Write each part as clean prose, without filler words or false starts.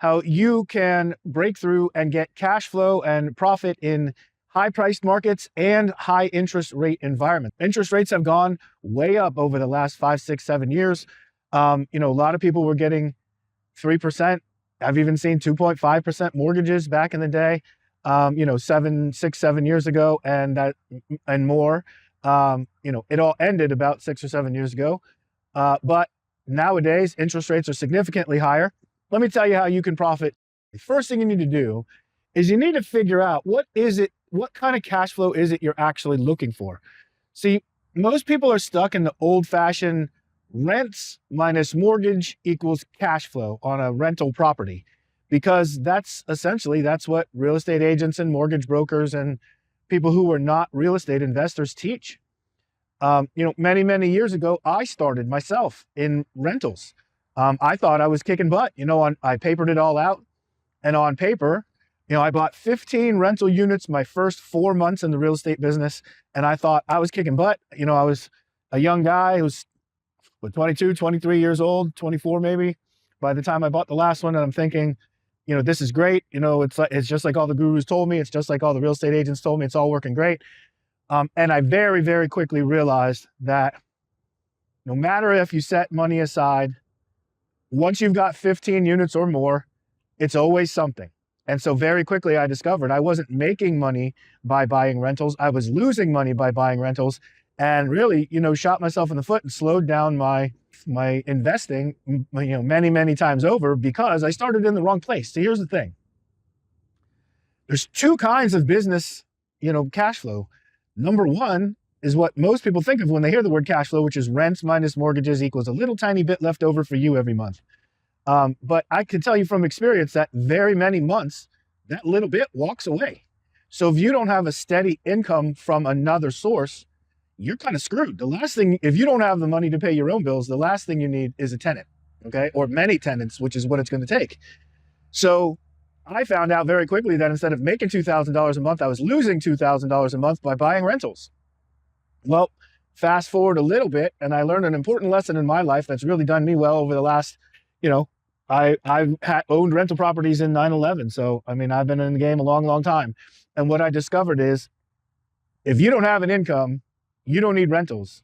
how you can break through and get cash flow and profit in high priced markets and high interest rate environments. Interest rates have gone way up over the last 5, 6, 7 years. A lot of people were getting 3%. I've even seen 2.5% mortgages back in the day, 6, 7 years ago, and more. It all ended about 6 or 7 years ago. But nowadays, interest rates are significantly higher. Let me tell you how you can profit. The first thing you need to do is you need to figure out what kind of cash flow is it you're actually looking for. See, most people are stuck in the old-fashioned rents minus mortgage equals cash flow on a rental property, because that's what real estate agents and mortgage brokers and people who are not real estate investors teach. Many, many years ago, I started myself in rentals. I thought I was kicking butt. I papered it all out, and on paper, I bought 15 rental units my first 4 months in the real estate business, and I thought I was kicking butt. I was a young guy who was 22, 23 years old, 24 maybe, by the time I bought the last one, and I'm thinking, this is great. It's just like all the gurus told me. It's just like all the real estate agents told me. It's all working great. And I very, very quickly realized that no matter if you set money aside, once you've got 15 units or more, it's always something. And so very quickly I discovered I wasn't making money by buying rentals. I was losing money by buying rentals, and really, shot myself in the foot and slowed down my investing, many, many times over, because I started in the wrong place. So here's the thing. There's two kinds of business, cash flow. Number one is what most people think of when they hear the word cash flow, which is rents minus mortgages equals a little tiny bit left over for you every month. But I can tell you from experience that very many months, that little bit walks away. So if you don't have a steady income from another source, you're kind of screwed. The last thing, if you don't have the money to pay your own bills, the last thing you need is a tenant, okay? Or many tenants, which is what it's going to take. So I found out very quickly that instead of making $2,000 a month, I was losing $2,000 a month by buying rentals. Well, fast forward a little bit, and I learned an important lesson in my life that's really done me well over the last, I've owned rental properties in 9/11. So, I've been in the game a long, long time. And what I discovered is if you don't have an income, you don't need rentals,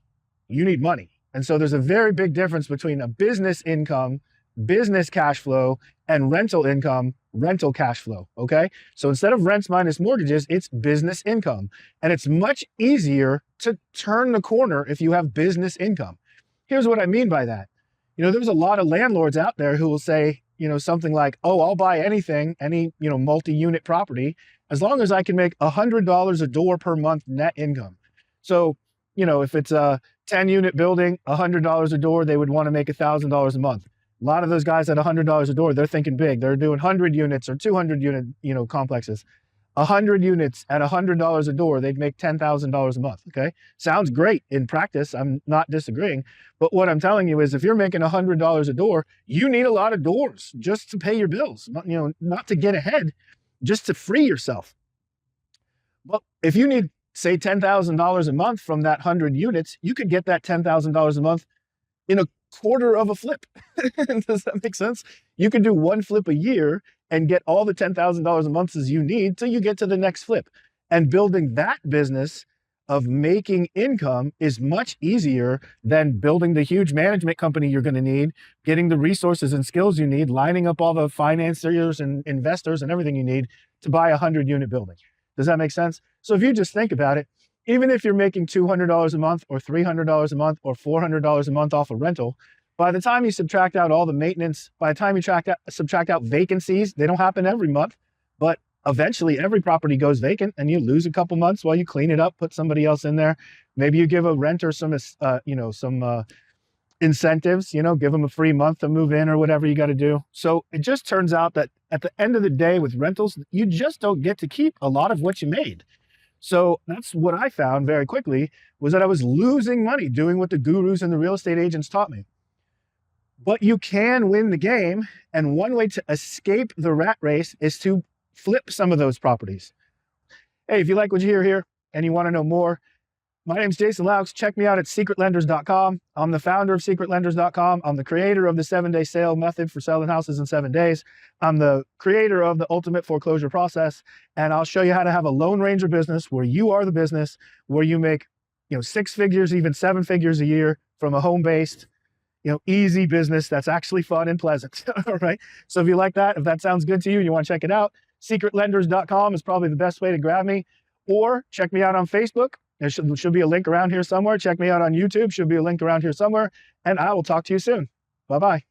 you need money. And so there's a very big difference between a business income, business cash flow, and rental income, rental cash flow, okay? So instead of rents minus mortgages, it's business income. And it's much easier to turn the corner if you have business income. Here's what I mean by that. There's a lot of landlords out there who will say, something like, oh, I'll buy anything, any, multi-unit property, as long as I can make $100 a door per month net income. So, if it's a 10-unit building, $100 a door, they would want to make $1,000 a month. A lot of those guys at $100 a door, they're thinking big. They're doing 100 units or 200 unit, complexes. 100 units at $100 a door, they'd make $10,000 a month, okay? Sounds great in practice. I'm not disagreeing. But what I'm telling you is if you're making $100 a door, you need a lot of doors just to pay your bills, not to get ahead, just to free yourself. Well, if you need, say, $10,000 a month from that 100 units, you could get that $10,000 a month in a quarter of a flip. Does that make sense? You could do one flip a year and get all the $10,000 a month as you need till you get to the next flip. And building that business of making income is much easier than building the huge management company you're going to need, getting the resources and skills you need, lining up all the financiers and investors and everything you need to buy a 100-unit building. Does that make sense? So if you just think about it, even if you're making $200 a month or $300 a month or $400 a month off a rental, by the time you subtract out all the maintenance, by the time you subtract out vacancies, they don't happen every month, but eventually every property goes vacant and you lose a couple months while you clean it up, put somebody else in there. Maybe you give a renter some incentives, give them a free month to move in or whatever you got to do. So it just turns out that at the end of the day with rentals, you just don't get to keep a lot of what you made. So that's what I found very quickly, was that I was losing money doing what the gurus and the real estate agents taught me. But you can win the game. And one way to escape the rat race is to flip some of those properties. Hey, if you like what you hear here and you want to know more, My name's Jason Laux. Check me out at secretlenders.com. I'm the founder of secretlenders.com. I'm the creator of the 7-day sale method for selling houses in 7 days. I'm the creator of the ultimate foreclosure process. And I'll show you how to have a Lone Ranger business where you are the business, where you make, 6 figures, even 7 figures a year from a home-based, easy business that's actually fun and pleasant. All right. So if you like that, if that sounds good to you and you want to check it out, secretlenders.com is probably the best way to grab me, or check me out on Facebook. There should be a link around here somewhere. Check me out on YouTube. Should be a link around here somewhere. And I will talk to you soon. Bye-bye.